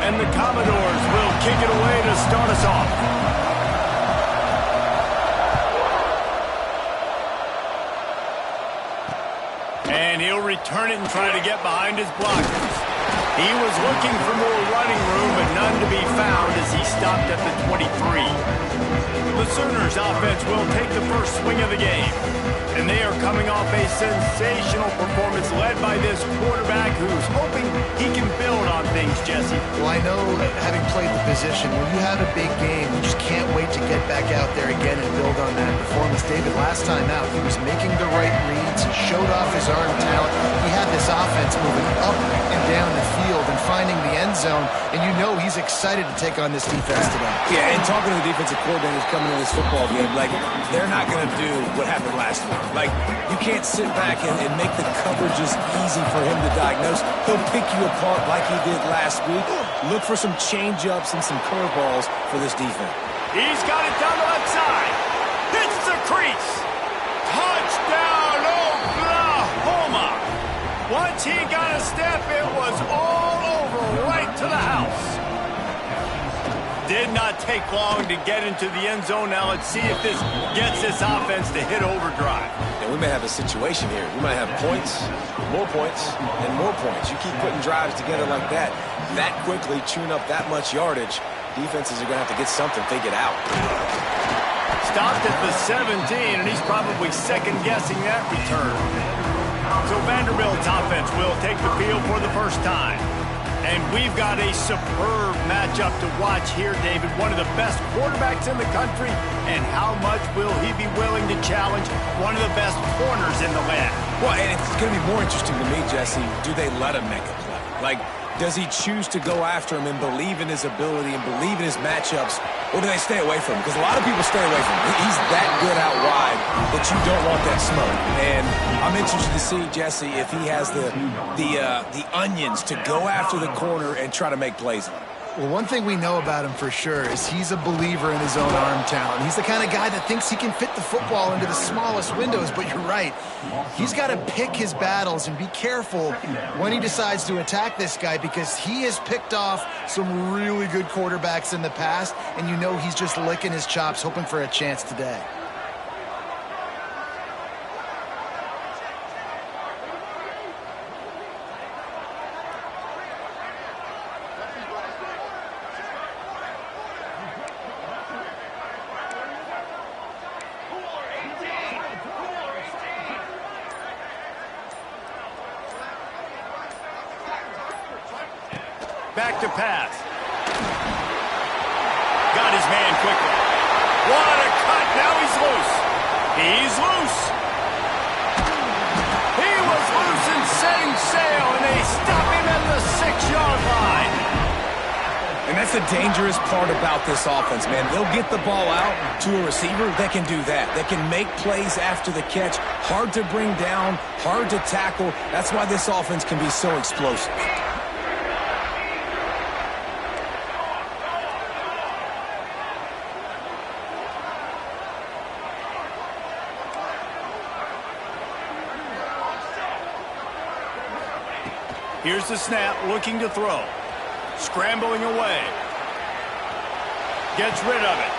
And the Commodores will kick it away to start us off. And he'll return it and try to get behind his blockers. He was looking for more running room, but none to be found as he stopped at the 23. The Sooners offense will take the first swing of the game. And they are coming off a sensational performance led by this quarterback who's hoping he can build on things, Jesse. Well, I know, having played the position, when you have a big game, you just can't wait to get back out there again and build on that performance. David, last time out, he was making the right reads. He showed off his arm talent. He had this offense moving up and down the field and finding the end zone. And you know he's excited to take on this defense today. Yeah, and talking to the defensive coordinators coming in this football game, like, they're not going to do what happened last week. Like, you can't sit back and make the coverages easy for him to diagnose. He'll pick you apart like he did last week. Look for some change-ups and some curveballs for this defense. He's got it down the left side. Hits the crease. Touchdown, Oklahoma. Once he got a step, it was all over right to the house. Did not take long to get into the end zone. Now let's see if this gets this offense to hit overdrive. And we may have a situation here. We might have points, and more points. You keep putting drives together like that quickly, chewing up that much yardage, defenses are going to have to get something figured out. Stopped at the 17, and he's probably second-guessing that return. So Vanderbilt's offense will take the field for the first time. And we've got a superb matchup to watch here, David. One of the best quarterbacks in the country. And how much will he be willing to challenge one of the best corners in the land? Well, and it's going to be more interesting to me, Jesse, do they let him make a play? Like, does he choose to go after him and believe in his ability and believe in his matchups, or do they stay away from him? Because a lot of people stay away from him. He's that good out wide that you don't want that smoke. And I'm interested to see, Jesse, if he has the onions to go after the corner and try to make plays on him. Well, one thing we know about him for sure is he's a believer in his own arm talent. He's the kind of guy that thinks he can fit the football into the smallest windows, but you're right. He's got to pick his battles and be careful when he decides to attack this guy because he has picked off some really good quarterbacks in the past, and you know he's just licking his chops, hoping for a chance today. Back to pass. Got his man quickly. What a cut. Now he's loose. He's loose. He was loose and setting sail, and they stop him at the 6-yard line. And that's the dangerous part about this offense, man. They'll get the ball out to a receiver that can do that. That can make plays after the catch. Hard to bring down, hard to tackle. That's why this offense can be so explosive. Here's the snap, looking to throw. Scrambling away. Gets rid of it.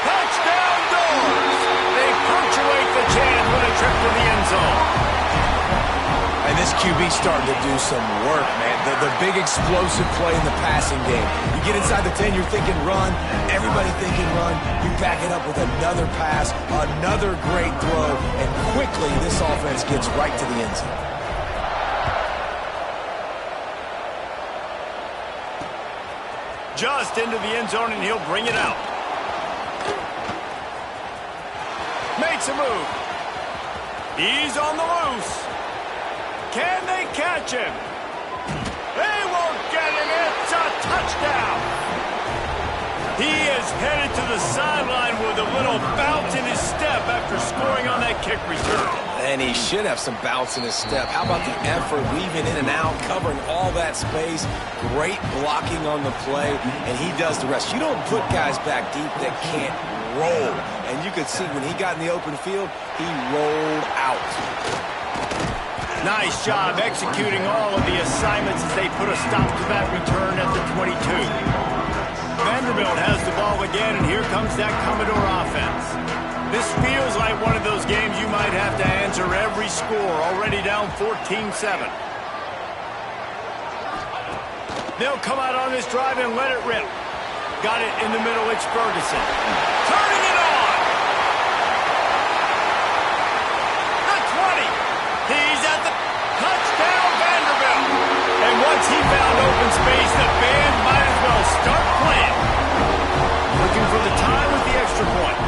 Touchdown Doors! They punctuate the chance with a trip to the end zone. And this QB's starting to do some work, man. The big explosive play in the passing game. You get inside the 10, you're thinking run. Everybody thinking run. You back it up with another pass, another great throw, and quickly this offense gets right to the end zone. Just into the end zone, and he'll bring it out. Makes a move. He's on the loose. Can they catch him? They won't get him. It's a touchdown. He is headed to the sideline with a little bounce in his step after scoring on that kick return. And he should have some bounce in his step. How about the effort, weaving in and out, covering all that space. Great blocking on the play, and he does the rest. You don't put guys back deep that can't roll. And you could see when he got in the open field, he rolled out. Nice job executing all of the assignments as they put a stop to that return at the 22. comes that Commodore offense. This feels like one of those games you might have to answer every score, already down 14-7. They'll come out on this drive and let it rip. Got it in the middle, it's Ferguson. Turning it on! The 20! He's at the touchdown, Vanderbilt! And once he found open space, the band might as well start playing. Looking for the tie with the extra point.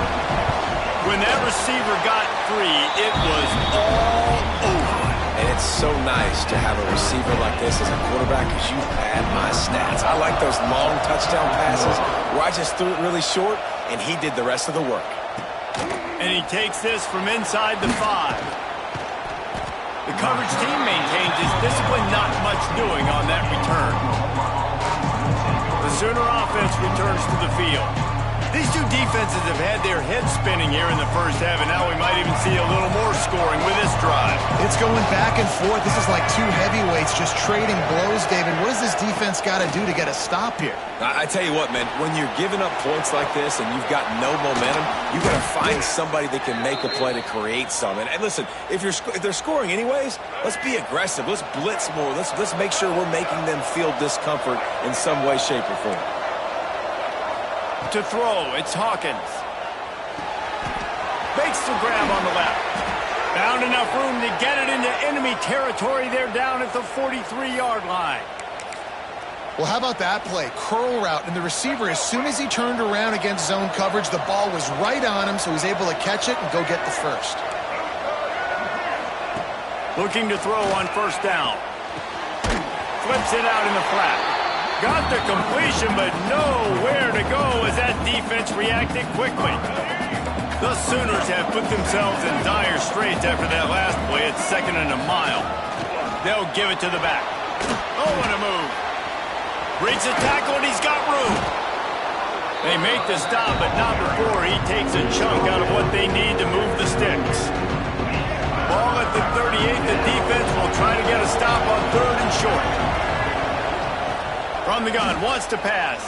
When that receiver got free, it was all over. And it's so nice to have a receiver like this as a quarterback because you had my stats. I like those long touchdown passes where I just threw it really short and he did the rest of the work. And he takes this from inside the 5. The coverage team maintains his discipline, not much doing on that return. The Sooner offense returns to the field. These two defenses have had their heads spinning here in the first half, and now we might even see a little more scoring with this drive. It's going back and forth. This is like two heavyweights just trading blows, David. What does this defense got to do to get a stop here? I tell you what, man, when you're giving up points like this and you've got no momentum, you got to find somebody that can make a play to create some. And listen, if they're scoring anyways, let's be aggressive. Let's blitz more. Let's make sure we're making them feel discomfort in some way, shape, or form. To throw, it's Hawkins. Makes the grab on the left. Found enough room to get it into enemy territory. They're down at the 43-yard line. Well, how about that play? Curl route, and the receiver, as soon as he turned around against zone coverage, the ball was right on him, so he's able to catch it and go get the first. Looking to throw on first down. Flips it out in the flat. Got the completion, but nowhere to go as that defense reacted quickly. The Sooners have put themselves in dire straits after that last play. It's 2nd and a mile. They'll give it to the back. Oh, what a move. Breaks a tackle, and he's got room. They make the stop, but not before he takes a chunk out of what they need to move the sticks. Ball at the 38. The defense will try to get a stop on 3rd and short. From the gun, wants to pass.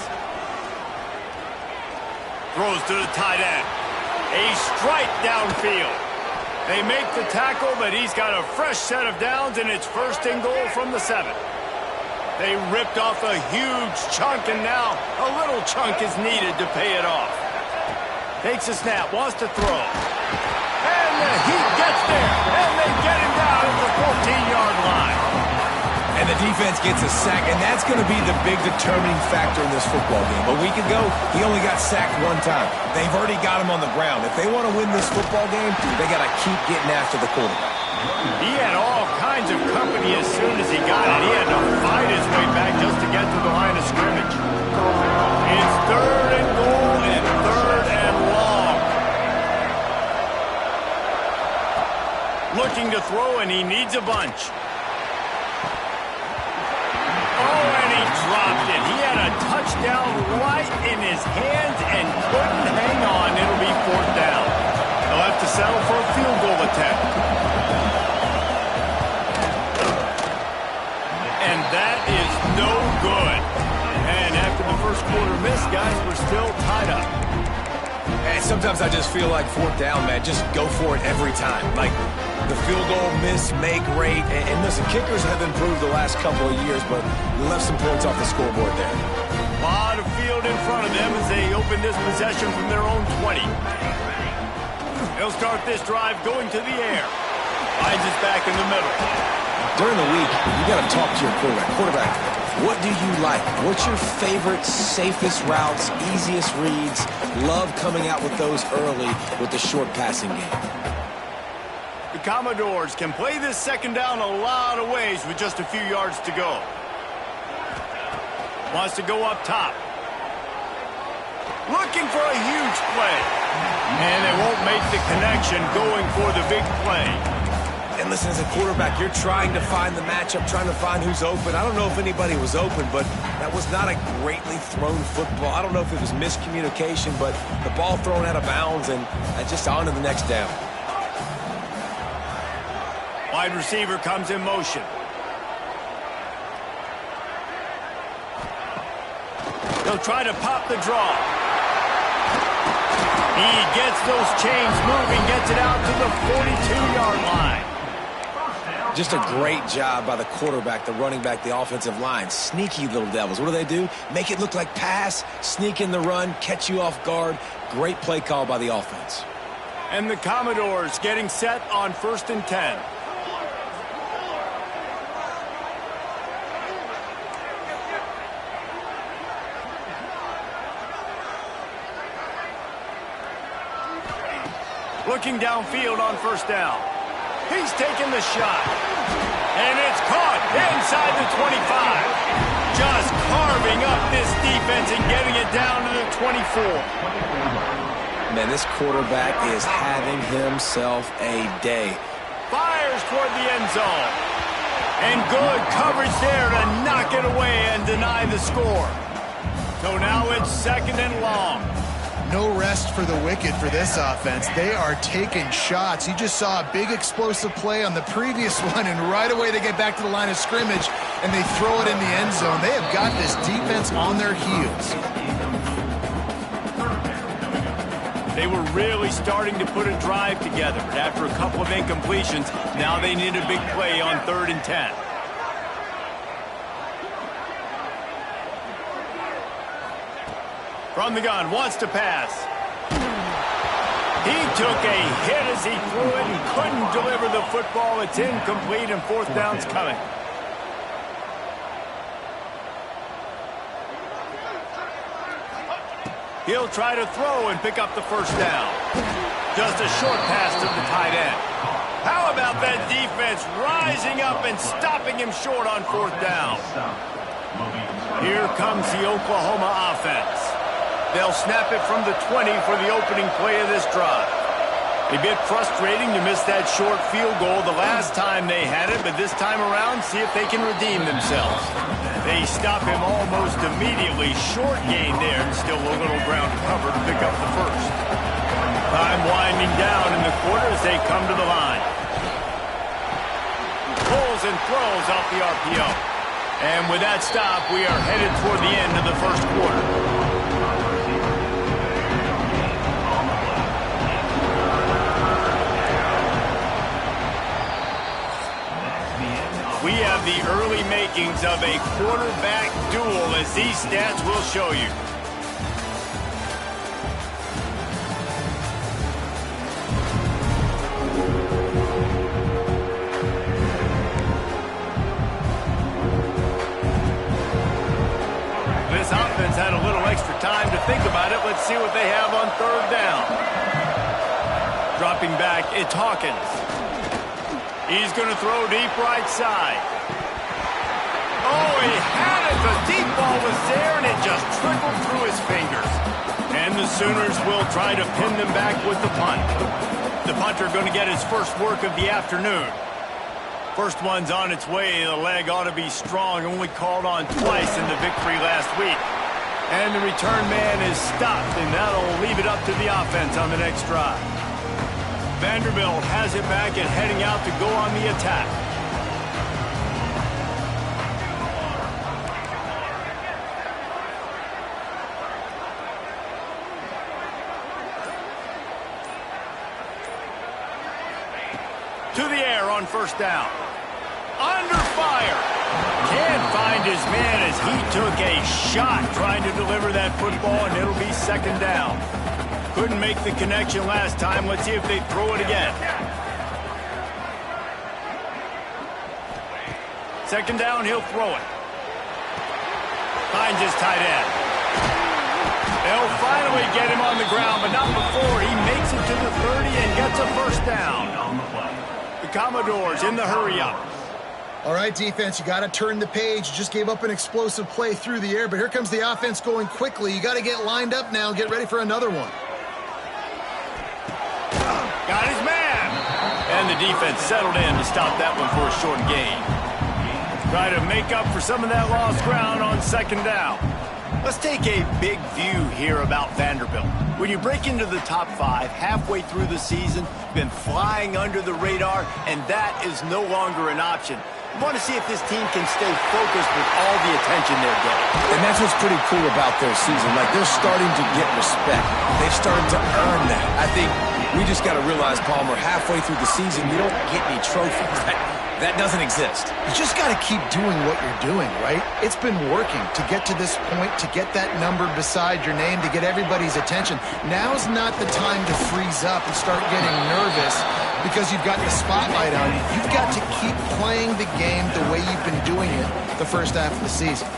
Throws to the tight end. A strike downfield. They make the tackle, but he's got a fresh set of downs, and it's 1st and goal from the 7. They ripped off a huge chunk, and now a little chunk is needed to pay it off. Takes a snap, wants to throw. And the Heat gets there, and they get him down at the 14-yard line. And the defense gets a sack, and that's going to be the big determining factor in this football game. A week ago, he only got sacked 1 time. They've already got him on the ground. If they want to win this football game, they got to keep getting after the quarterback. He had all kinds of company as soon as he got it. He had to fight his way back just to get to the line of scrimmage. It's 3rd and goal and 3rd and long. Looking to throw, and he needs a bunch. Dropped it. He had a touchdown right in his hands and couldn't hang on. It'll be 4th down. They'll have to settle for a field goal attempt. And that is no good. And after the first quarter miss, guys, we're still tied up. And sometimes I just feel like 4th down, man. Just go for it every time. Like the field goal miss, make rate. And listen, kickers have improved the last couple of years, but you left some points off the scoreboard there. A lot of field in front of them as they open this possession from their own 20. They'll start this drive going to the air. Finds us back in the middle. During the week, you got to talk to your quarterback. Quarterback, what do you like? What's your favorite, safest routes, easiest reads? Love coming out with those early with the short passing game. The Commodores can play this 2nd down a lot of ways with just a few yards to go. Wants to go up top. Looking for a huge play. And they won't make the connection going for the big play. And listen, as a quarterback, you're trying to find the matchup, trying to find who's open. I don't know if anybody was open, but that was not a greatly thrown football. I don't know if it was miscommunication, but the ball thrown out of bounds and just on to the next down. Wide receiver comes in motion. They'll try to pop the draw. He gets those chains moving, gets it out to the 42-yard line. Just a great job by the quarterback, the running back, the offensive line. Sneaky little devils. What do? Make it look like pass, sneak in the run, catch you off guard. Great play call by the offense. And the Commodores getting set on 1st and 10. Looking downfield on 1st down. He's taking the shot. And it's caught inside the 25. Just carving up this defense and getting it down to the 24. Man, this quarterback is having himself a day. Fires toward the end zone. And good coverage there to knock it away and deny the score. So now it's 2nd and long. No rest for the wicked for this offense. They are taking shots. You just saw a big explosive play on the previous one, and right away they get back to the line of scrimmage, and they throw it in the end zone. They have got this defense on their heels. They were really starting to put a drive together, but after a couple of incompletions, now they need a big play on 3rd and 10. From the gun, wants to pass. He took a hit as he threw it and couldn't deliver the football. It's incomplete and 4th down's coming. He'll try to throw and pick up the 1st down. Just a short pass to the tight end. How about that defense rising up and stopping him short on 4th down? Here comes the Oklahoma offense. They'll snap it from the 20 for the opening play of this drive. A bit frustrating to miss that short field goal the last time they had it, but this time around, see if they can redeem themselves. They stop him almost immediately. Short gain there, and still a little ground to cover to pick up the 1st. Time winding down in the quarter as they come to the line. Pulls and throws off the RPO. And with that stop, we are headed toward the end of the 1st quarter. We have the early makings of a quarterback duel, as these stats will show you. This offense had a little extra time to think about it. Let's see what they have on 3rd down. Dropping back, it's Hawkins. He's going to throw deep right side. Oh, he had it. The deep ball was there, and it just trickled through his fingers. And the Sooners will try to pin them back with the punt. The punter going to get his first work of the afternoon. First one's on its way. The leg ought to be strong. Only called on twice in the victory last week. And the return man is stopped, and that'll leave it up to the offense on the next drive. Vanderbilt has it back and heading out to go on the attack. To the air on 1st down. Under fire. Can't find his man as he took a shot trying to deliver that football, and it'll be 2nd down. Couldn't make the connection last time. Let's see if they throw it again. 2nd down, he'll throw it. Finds his tight end. They'll finally get him on the ground, but not before he makes it to the 30 and gets a 1st down. The Commodores in the hurry-up. All right, defense, you got to turn the page. You just gave up an explosive play through the air, but here comes the offense going quickly. You got to get lined up now and get ready for another one. Got his man. And the defense settled in to stop that one for a short gain. Try to make up for some of that lost ground on 2nd down. Let's take a big view here about Vanderbilt. When you break into the top 5 halfway through the season, you've been flying under the radar, and that is no longer an option. You want to see if this team can stay focused with all the attention they're getting. And that's what's pretty cool about their season. Like, they're starting to get respect. They've started to earn that. I think we just got to realize, Palmer, halfway through the season, you don't get any trophies. That doesn't exist. You just got to keep doing what you're doing, right? It's been working to get to this point, to get that number beside your name, to get everybody's attention. Now's not the time to freeze up and start getting nervous because you've got the spotlight on you. You've got to keep playing the game the way you've been doing it the first half of the season.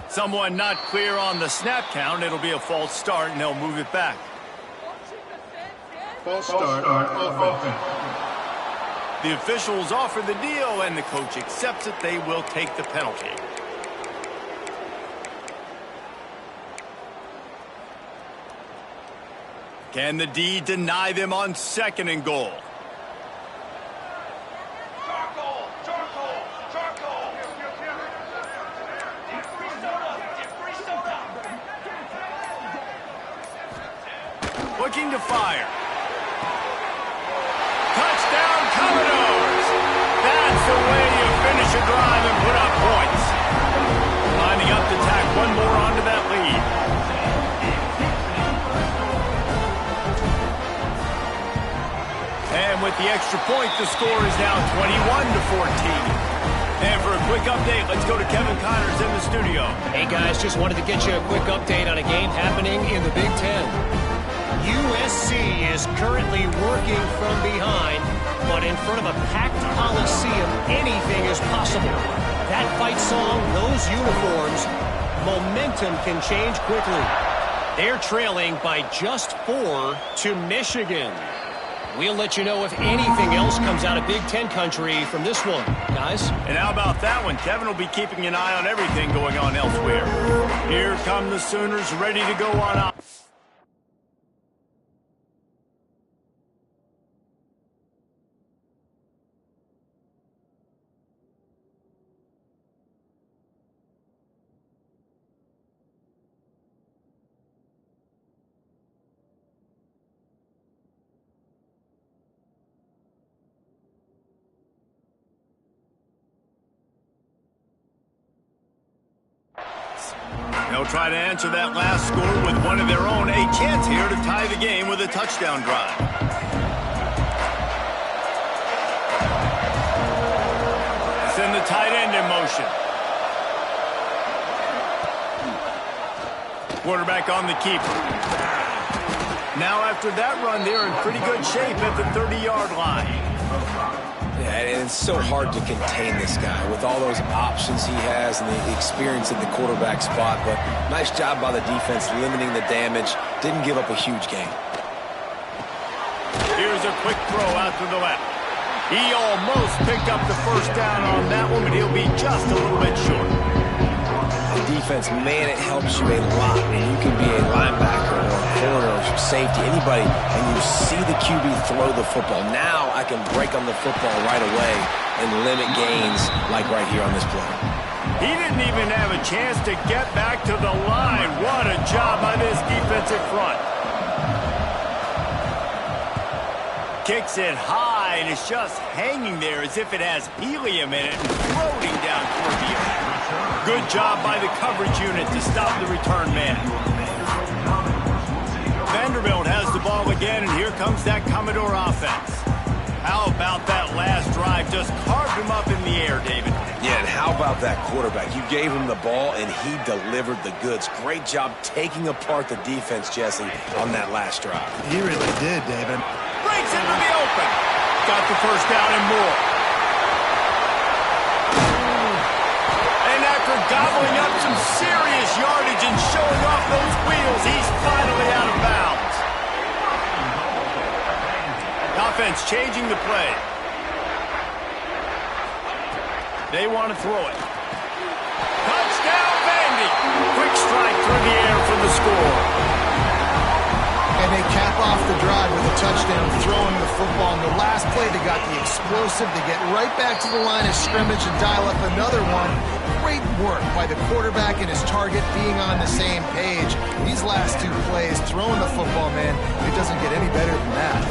Someone not clear on the snap count. It'll be a false start, and they'll move it back. False start offense. The officials offer the deal, and the coach accepts it. They will take the penalty. Can the D deny them on 2nd and goal? Looking to fire. Touchdown, Commodores! That's the way you finish a drive and put up points. Lining up to tack one more onto that lead. And with the extra point, the score is now 21-14. And for a quick update, let's go to Kevin Connors in the studio. Hey guys, just wanted to get you a quick update on a game happening in the Big Ten. USC is currently working from behind, but in front of a packed Coliseum, anything is possible. That fight song, those uniforms, momentum can change quickly. They're trailing by just 4 to Michigan. We'll let you know if anything else comes out of Big Ten country from this one, guys. And how about that one? Kevin will be keeping an eye on everything going on elsewhere. Here come the Sooners ready to go on out. They'll try to answer that last score with one of their own. A chance here to tie the game with a touchdown drive. Send the tight end in motion. Quarterback on the keeper. Now after that run, they're in pretty good shape at the 30-yard line. Yeah, and it's so hard to contain this guy with all those options he has and the experience at the quarterback spot. But nice job by the defense limiting the damage. Didn't give up a huge gain. Here's a quick throw out to the left. He almost picked up the first down on that one, but he'll be just a little bit short. The defense, man, it helps you a lot when you can be a linebacker or a corner or safety, anybody, and you see the QB throw the football. Now I can break on the football right away and limit gains like right here on this play. He didn't even have a chance to get back to the line. What a job by this defensive front. Kicks it high, and it's just hanging there as if it has helium in it and floating down toward the air. Good job by the coverage unit to stop the return man. Vanderbilt has the ball again, and here comes that Commodore offense. How about that last drive? Just carved him up in the air, David. Yeah, and how about that quarterback? You gave him the ball, and he delivered the goods. Great job taking apart the defense, Jesse, on that last drive. He really did, David. Breaks into the open. Got the first down and more. And after gobbling up some serious yardage and showing off those wheels, he's finally out of bounds. Offense changing the play. They want to throw it. Touchdown, Vandy. Quick strike through the air for the score. And they cap off the drive with a touchdown throwing the football. In the last play, they got the explosive. They get right back to the line of scrimmage and dial up another one. Great work by the quarterback and his target being on the same page. These last two plays, throwing the football, man, it doesn't get any better than that.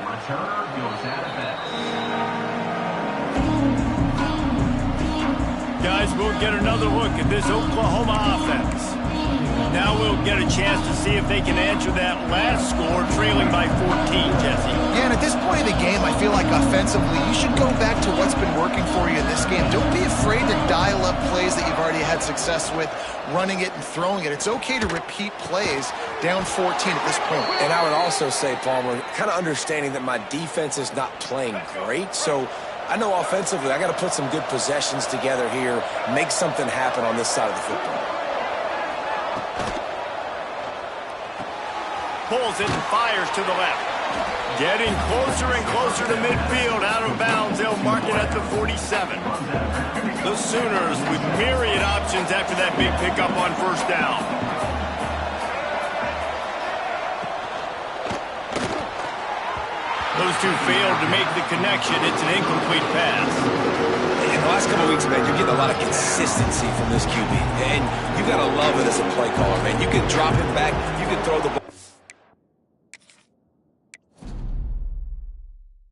Returner goes out of bounds. Guys, we'll get another look at this Oklahoma offense. Now we'll get a chance to see if they can answer that last score, trailing by 14, Jesse. Yeah, and at this point in the game, I feel like offensively, you should go back to what's been working for you in this game. Don't be afraid to dial up plays that you've already had success with, running it and throwing it. It's okay to repeat plays down 14 at this point. And I would also say, Palmer, kind of understanding that my defense is not playing great, so I know offensively I got to put some good possessions together here, make something happen on this side of the football. Pulls it and fires to the left. Getting closer and closer to midfield. Out of bounds. They'll mark it at the 47. The Sooners with myriad options after that big pickup on first down. Those two failed to make the connection. It's an incomplete pass. In the last couple of weeks, man, you're getting a lot of consistency from this QB. And you got to love it as a play caller, man. You can drop it back. You can throw the ball.